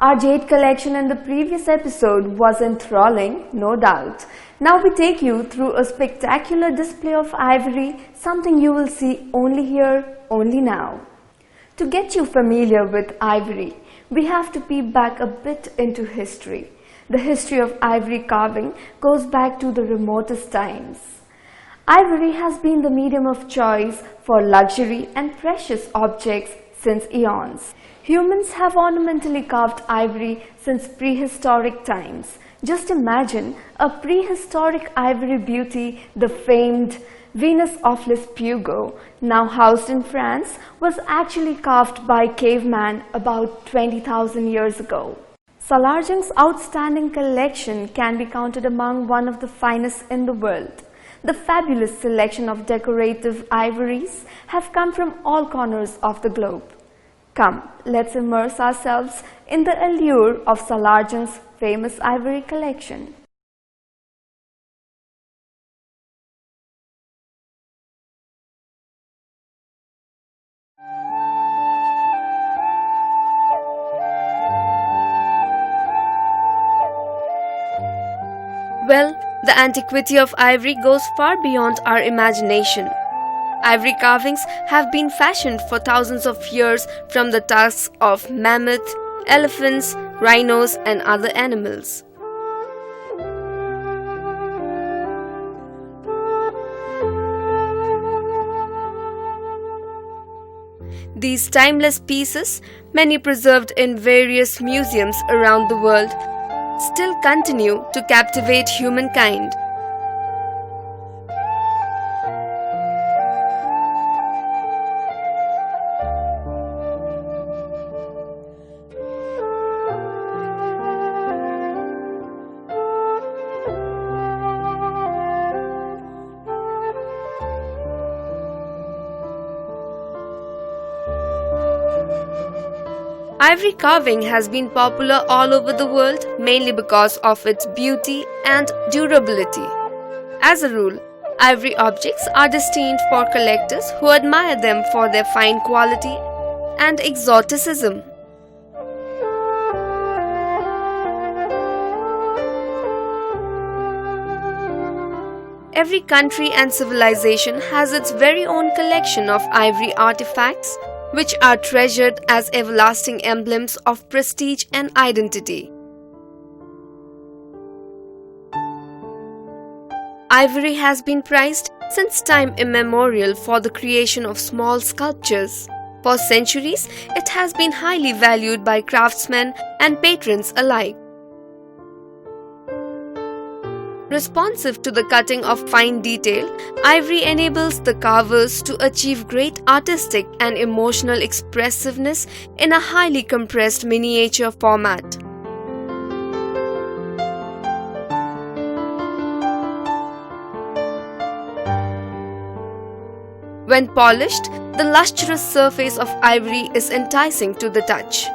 Our jade collection in the previous episode was enthralling, no doubt. Now we take you through a spectacular display of ivory, something you will see only here, only now. To get you familiar with ivory, we have to peep back a bit into history. The history of ivory carving goes back to the remotest times. Ivory has been the medium of choice for luxury and precious objects since eons. Humans have ornamentally carved ivory since prehistoric times. Just imagine a prehistoric ivory beauty, the famed Venus of Lespugo, now housed in France, was actually carved by caveman about 20,000 years ago. SALARJUNG's outstanding collection can be counted among one of the finest in the world. The fabulous selection of decorative ivories have come from all corners of the globe. Come, let's immerse ourselves in the allure of SALARJUNG's famous ivory collection. Well, the Antiquity of Ivory goes far beyond our imagination. Ivory carvings have been fashioned for thousands of years from the tusks of mammoth, elephants, rhinos, and other animals. These timeless pieces, many preserved in various museums around the world, still continue to captivate humankind. Ivory carving has been popular all over the world mainly because of its beauty and durability. As a rule, ivory objects are destined for collectors who admire them for their fine quality and exoticism. Every country and civilization has its very own collection of ivory artifacts, which are treasured as everlasting emblems of prestige and identity. Ivory has been prized since time immemorial for the creation of small sculptures. For centuries, it has been highly valued by craftsmen and patrons alike. Responsive to the cutting of fine detail, ivory enables the carvers to achieve great artistic and emotional expressiveness in a highly compressed miniature format. When polished, the lustrous surface of ivory is enticing to the touch.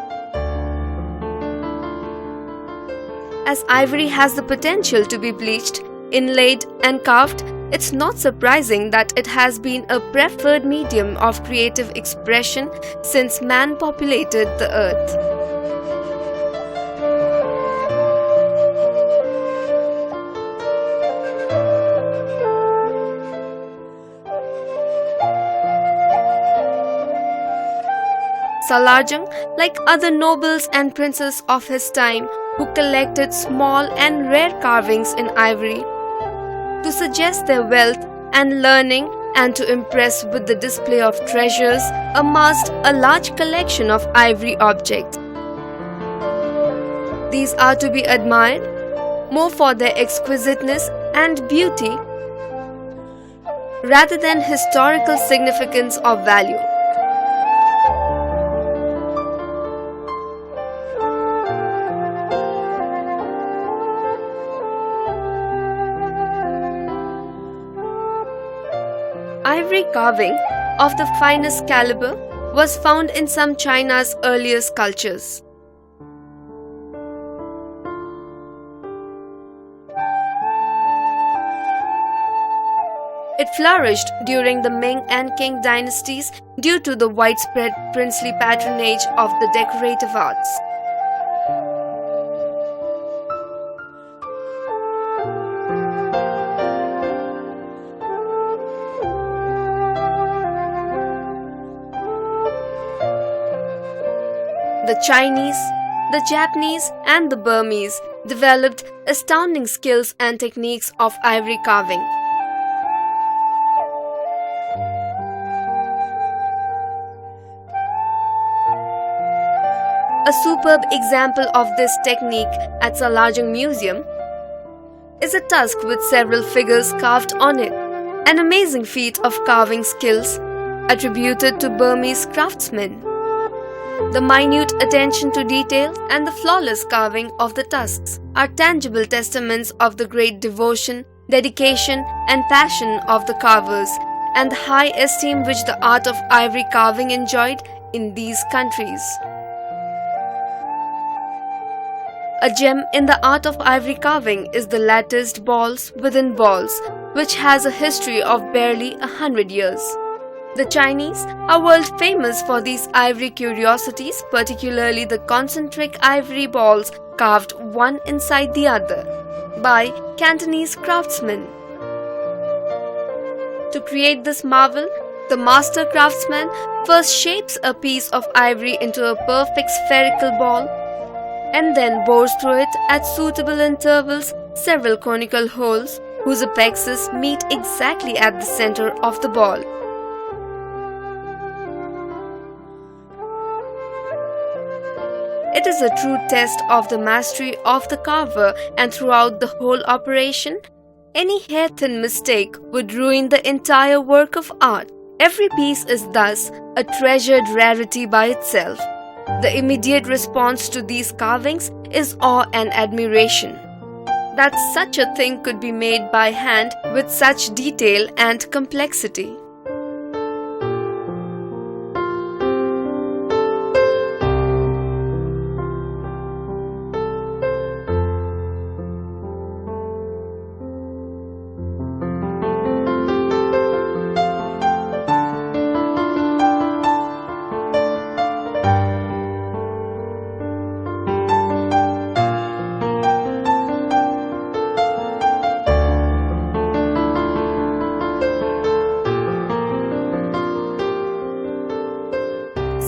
As ivory has the potential to be bleached, inlaid, and carved, it's not surprising that it has been a preferred medium of creative expression since man populated the earth. SALARJUNG, like other nobles and princes of his time, who collected small and rare carvings in ivory, to suggest their wealth and learning and to impress with the display of treasures, amassed a large collection of ivory objects. These are to be admired more for their exquisiteness and beauty rather than historical significance or value. Ivory carving of the finest caliber was found in some China's earliest cultures. It flourished during the Ming and Qing dynasties due to the widespread princely patronage of the decorative arts. The Chinese, the Japanese, and the Burmese developed astounding skills and techniques of ivory carving. A superb example of this technique at SALARJUNG Museum is a tusk with several figures carved on it, an amazing feat of carving skills attributed to Burmese craftsmen. The minute attention to detail and the flawless carving of the tusks are tangible testaments of the great devotion, dedication, and passion of the carvers and the high esteem which the art of ivory carving enjoyed in these countries. A gem in the art of ivory carving is the latticed balls within balls, which has a history of barely 100 years. The Chinese are world famous for these ivory curiosities, particularly the concentric ivory balls carved one inside the other by Cantonese craftsmen. To create this marvel, the master craftsman first shapes a piece of ivory into a perfect spherical ball and then bores through it at suitable intervals several conical holes whose apexes meet exactly at the center of the ball. It is a true test of the mastery of the carver, and throughout the whole operation, any hair-thin mistake would ruin the entire work of art. Every piece is thus a treasured rarity by itself. The immediate response to these carvings is awe and admiration. That such a thing could be made by hand with such detail and complexity.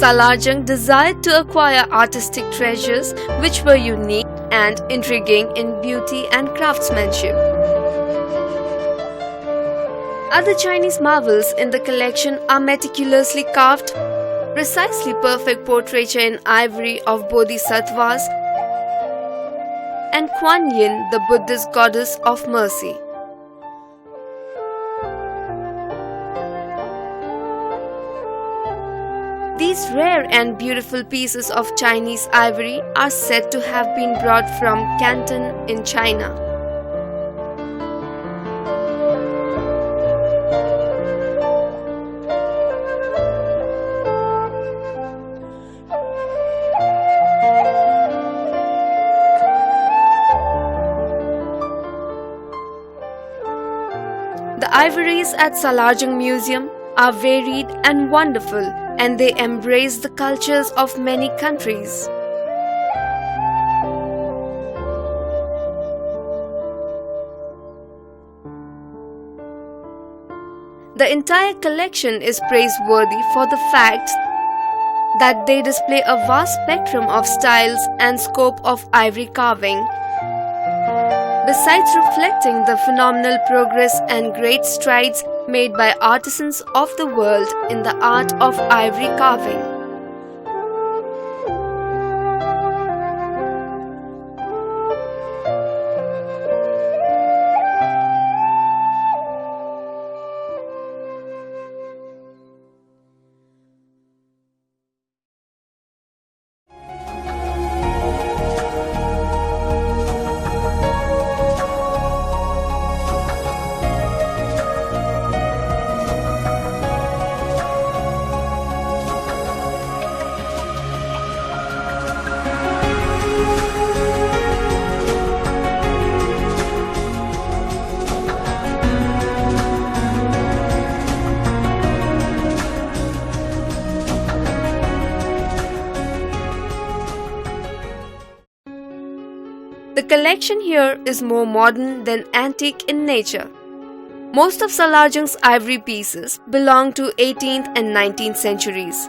SALARJUNG desired to acquire artistic treasures which were unique and intriguing in beauty and craftsmanship. Other Chinese marvels in the collection are meticulously carved, precisely perfect portraiture in ivory of bodhisattvas, and Kuan Yin, the Buddhist goddess of mercy. These rare and beautiful pieces of Chinese ivory are said to have been brought from Canton in China. The ivories at SALARJUNG Museum are varied and wonderful, and they embrace the cultures of many countries. The entire collection is praiseworthy for the fact that they display a vast spectrum of styles and scope of ivory carving, besides reflecting the phenomenal progress and great strides made by artisans of the world in the art of ivory carving. The collection here is more modern than antique in nature. Most of SALARJUNG's ivory pieces belong to 18th and 19th centuries.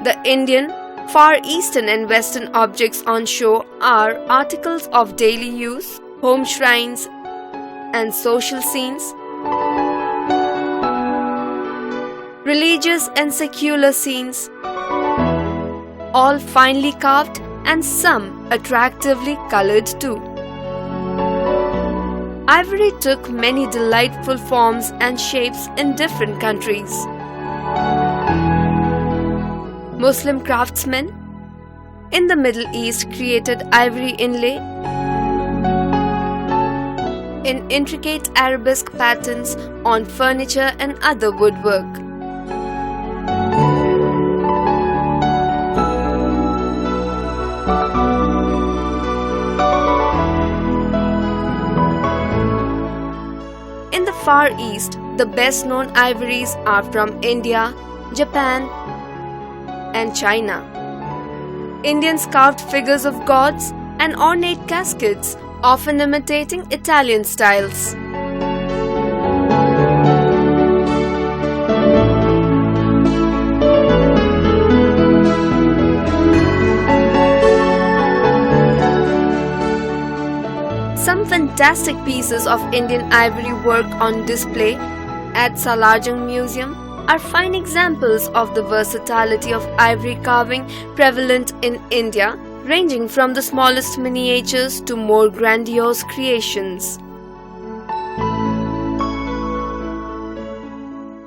The Indian, Far Eastern and Western objects on show are articles of daily use, home shrines, and social scenes, religious and secular scenes, all finely carved and some attractively colored too. Ivory took many delightful forms and shapes in different countries. Muslim craftsmen in the Middle East created ivory inlay in intricate arabesque patterns on furniture and other woodwork. In the Far East, the best known ivories are from India, Japan, and China. Indians carved figures of gods and ornate caskets, often imitating Italian styles. Some fantastic pieces of Indian ivory work on display at SALARJUNG Museum are fine examples of the versatility of ivory carving prevalent in India, ranging from the smallest miniatures to more grandiose creations.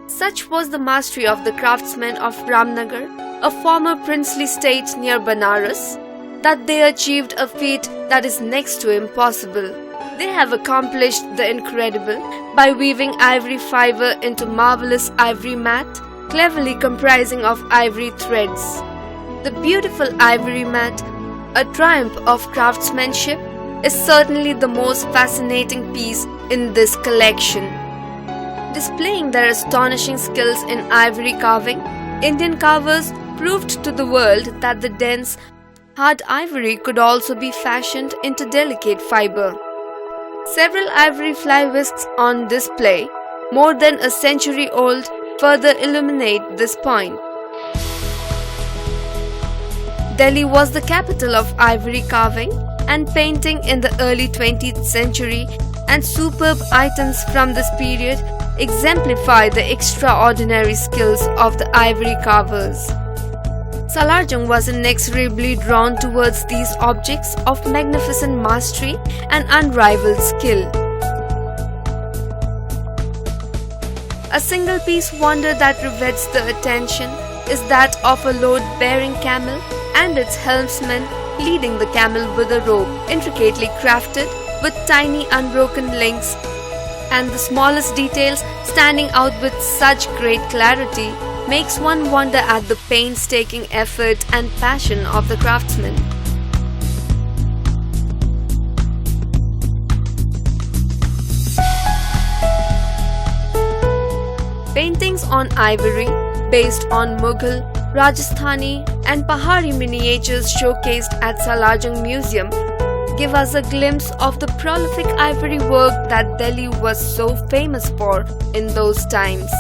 Such was the mastery of the craftsmen of Ramnagar, a former princely state near Banaras, that they achieved a feat that is next to impossible. They have accomplished the incredible by weaving ivory fiber into marvelous ivory mat, cleverly comprising of ivory threads. The beautiful ivory mat, a triumph of craftsmanship, is certainly the most fascinating piece in this collection. Displaying their astonishing skills in ivory carving, Indian carvers proved to the world that the dense, hard ivory could also be fashioned into delicate fiber. Several ivory fly whisks on display, more than a century old, further illuminate this point. Delhi was the capital of ivory carving and painting in the early 20th century, and superb items from this period exemplify the extraordinary skills of the ivory carvers. SALARJUNG was inexorably drawn towards these objects of magnificent mastery and unrivaled skill. A single piece wonder that rivets the attention is that of a load-bearing camel and its helmsman leading the camel with a rope intricately crafted with tiny unbroken links, and the smallest details standing out with such great clarity makes one wonder at the painstaking effort and passion of the craftsman. Paintings on ivory based on Mughal, Rajasthani and Pahari miniatures showcased at SALARJUNG Museum give us a glimpse of the prolific ivory work that Delhi was so famous for in those times.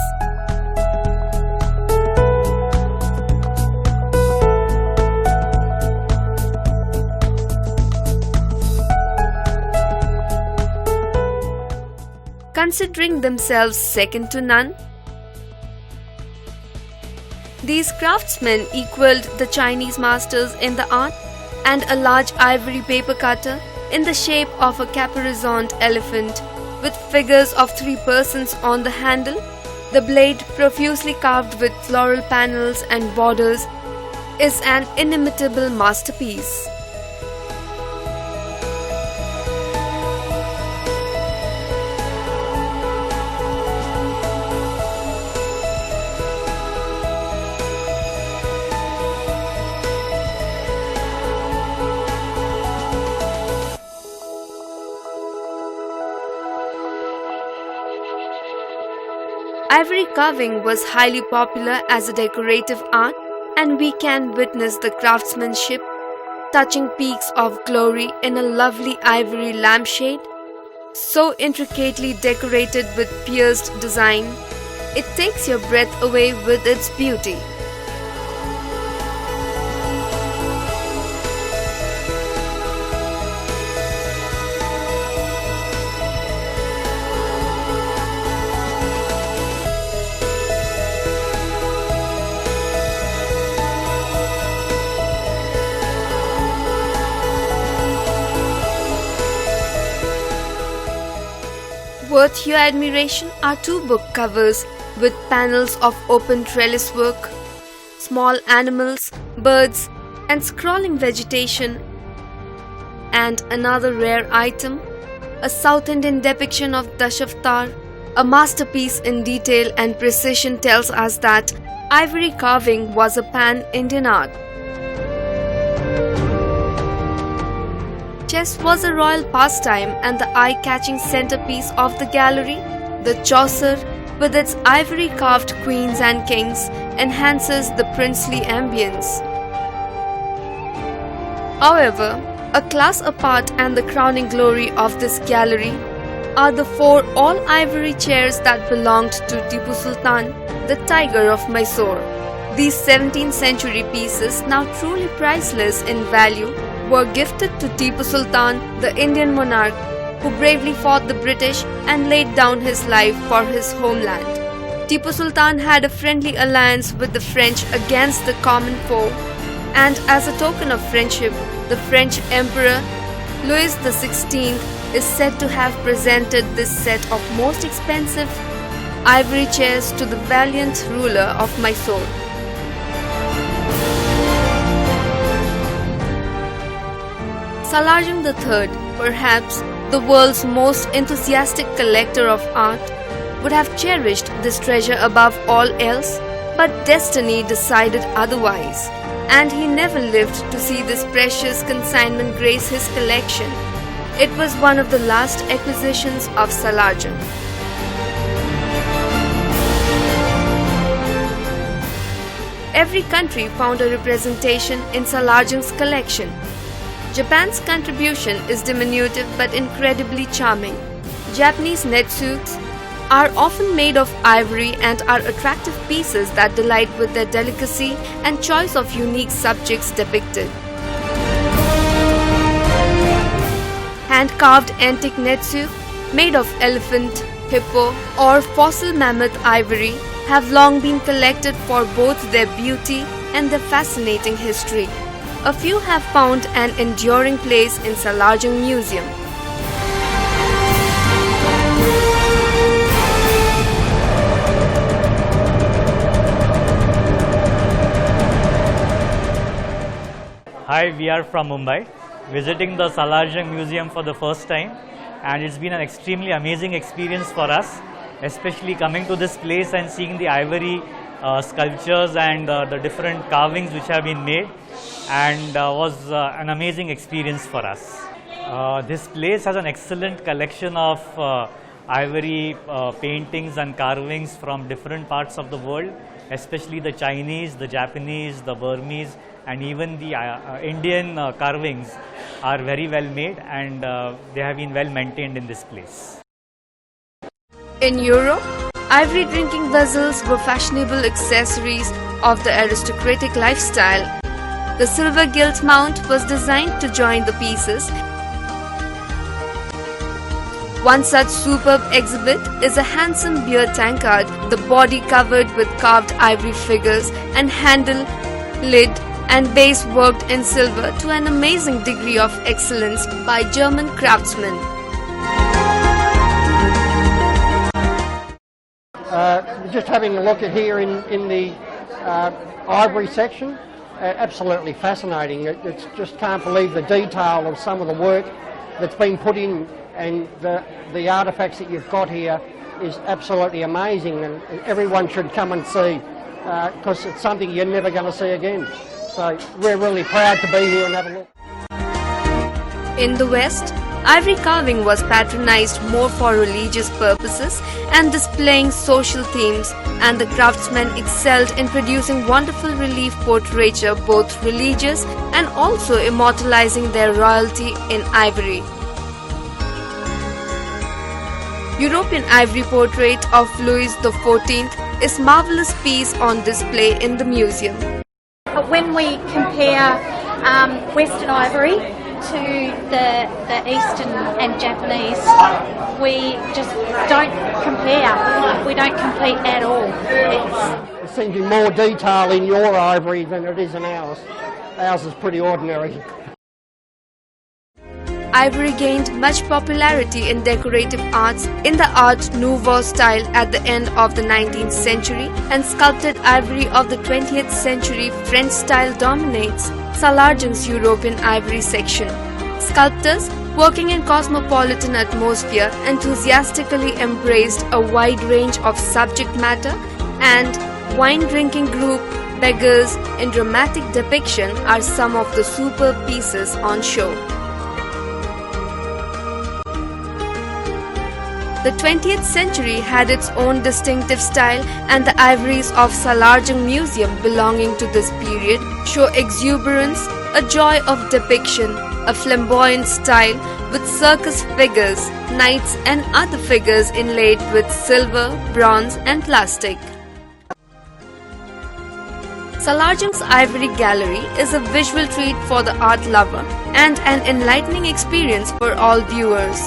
Considering themselves second to none, these craftsmen equaled the Chinese masters in the art, and a large ivory paper cutter in the shape of a caparisoned elephant with figures of 3 persons on the handle, the blade profusely carved with floral panels and borders, is an inimitable masterpiece. Ivory carving was highly popular as a decorative art, and we can witness the craftsmanship, touching peaks of glory in a lovely ivory lampshade, so intricately decorated with pierced design. It takes your breath away with its beauty. Worth your admiration are two book covers with panels of open trellis work, small animals, birds, and scrolling vegetation. And another rare item, a South Indian depiction of Dashavatar, a masterpiece in detail and precision, tells us that ivory carving was a pan-Indian art. Chess was a royal pastime and the eye-catching centerpiece of the gallery. The Chaucer, with its ivory-carved queens and kings, enhances the princely ambience. However, a class apart and the crowning glory of this gallery are the 4 all-ivory chairs that belonged to Tipu Sultan, the Tiger of Mysore. These 17th century pieces, now truly priceless in value, were gifted to Tipu Sultan, the Indian monarch, who bravely fought the British and laid down his life for his homeland. Tipu Sultan had a friendly alliance with the French against the common foe, and as a token of friendship, the French Emperor Louis XVI is said to have presented this set of most expensive ivory chairs to the valiant ruler of Mysore. SALARJUNG III, perhaps the world's most enthusiastic collector of art, would have cherished this treasure above all else, but destiny decided otherwise, and he never lived to see this precious consignment grace his collection. It was one of the last acquisitions of SALARJUNG. Every country found a representation in SALARJUNG's collection. Japan's contribution is diminutive but incredibly charming. Japanese netsuits are often made of ivory and are attractive pieces that delight with their delicacy and choice of unique subjects depicted. Hand-carved antique netsuit made of elephant, hippo, or fossil mammoth ivory have long been collected for both their beauty and their fascinating history. A few have found an enduring place in SALARJUNG Museum. Hi, we are from Mumbai, visiting the SALARJUNG Museum for the first time, and it's been an extremely amazing experience for us, especially coming to this place and seeing the ivory sculptures and the different carvings which have been made, and was an amazing experience for us. This place has an excellent collection of ivory paintings and carvings from different parts of the world, especially the Chinese, the Japanese, the Burmese, and even the Indian carvings are very well made, and they have been well maintained in this place. In Europe, ivory drinking vessels were fashionable accessories of the aristocratic lifestyle. The silver gilt mount was designed to join the pieces. One such superb exhibit is a handsome beer tankard, the body covered with carved ivory figures and handle, lid, and base worked in silver to an amazing degree of excellence by German craftsmen. Just having a look at here in the ivory section, absolutely fascinating. It's just can't believe the detail of some of the work that's been put in, and the artefacts that you've got here is absolutely amazing, and everyone should come and see, because it's something you're never going to see again. So we're really proud to be here and have a look. In the West, ivory carving was patronized more for religious purposes and displaying social themes, and the craftsmen excelled in producing wonderful relief portraiture, both religious and also immortalizing their royalty in ivory. European ivory portrait of Louis XIV is a marvelous piece on display in the museum. When we compare Western ivory to the Eastern and Japanese, we just don't compare. We don't compete at all. There seems to be more detail in your ivory than it is in ours. Ours is pretty ordinary. ivory gained much popularity in decorative arts in the Art Nouveau style at the end of the 19th century, and sculpted ivory of the 20th century French style dominates SALARJUNG's European ivory section. Sculptors working in cosmopolitan atmosphere enthusiastically embraced a wide range of subject matter, and wine-drinking group beggars in dramatic depiction are some of the superb pieces on show. The 20th century had its own distinctive style, and the ivories of SALARJUNG Museum belonging to this period show exuberance, a joy of depiction, a flamboyant style with circus figures, knights and other figures inlaid with silver, bronze and plastic. SALARJUNG's Ivory Gallery is a visual treat for the art lover and an enlightening experience for all viewers.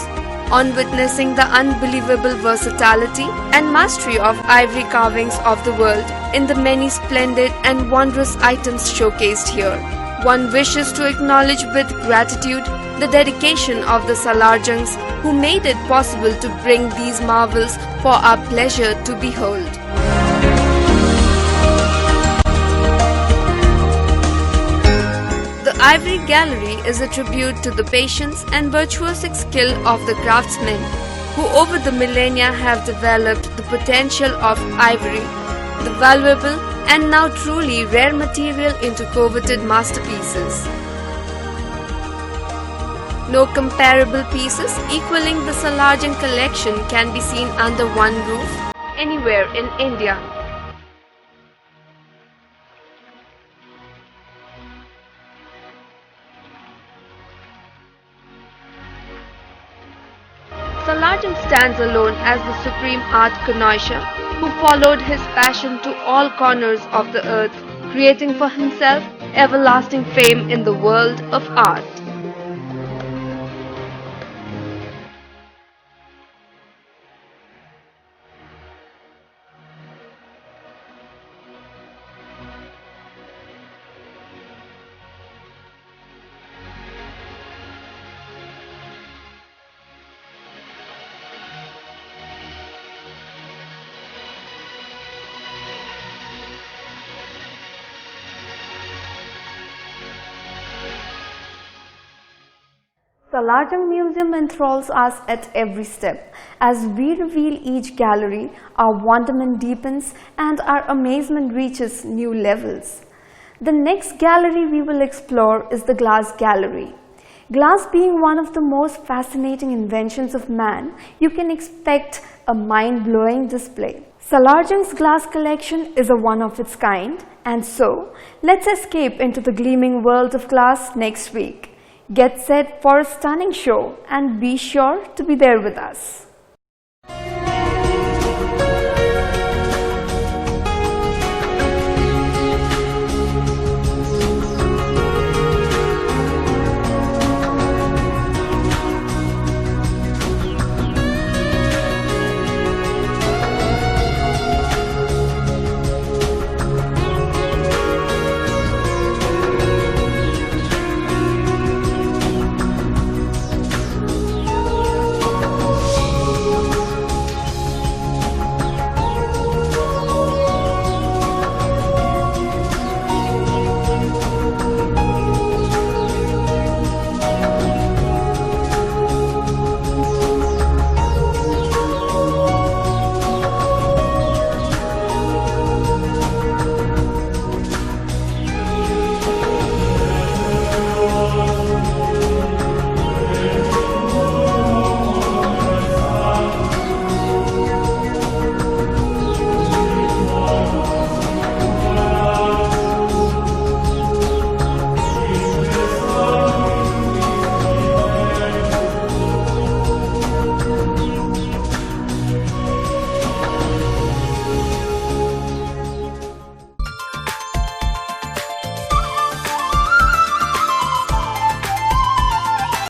On witnessing the unbelievable versatility and mastery of ivory carvings of the world in the many splendid and wondrous items showcased here, one wishes to acknowledge with gratitude the dedication of the SALARJUNGs who made it possible to bring these marvels for our pleasure to behold. The Ivory Gallery is a tribute to the patience and virtuosic skill of the craftsmen who over the millennia have developed the potential of ivory, the valuable and now truly rare material, into coveted masterpieces. No comparable pieces equaling the SALARJUNG collection can be seen under one roof anywhere in India. SALARJUNG stands alone as the supreme art connoisseur who followed his passion to all corners of the earth, creating for himself everlasting fame in the world of art. SALARJUNG Museum enthralls us at every step. As we reveal each gallery, our wonderment deepens and our amazement reaches new levels. The next gallery we will explore is the Glass Gallery. Glass being one of the most fascinating inventions of man, you can expect a mind-blowing display. SALARJUNG's glass collection is a one of its kind, and so let's escape into the gleaming world of glass next week. Get set for a stunning show and be sure to be there with us.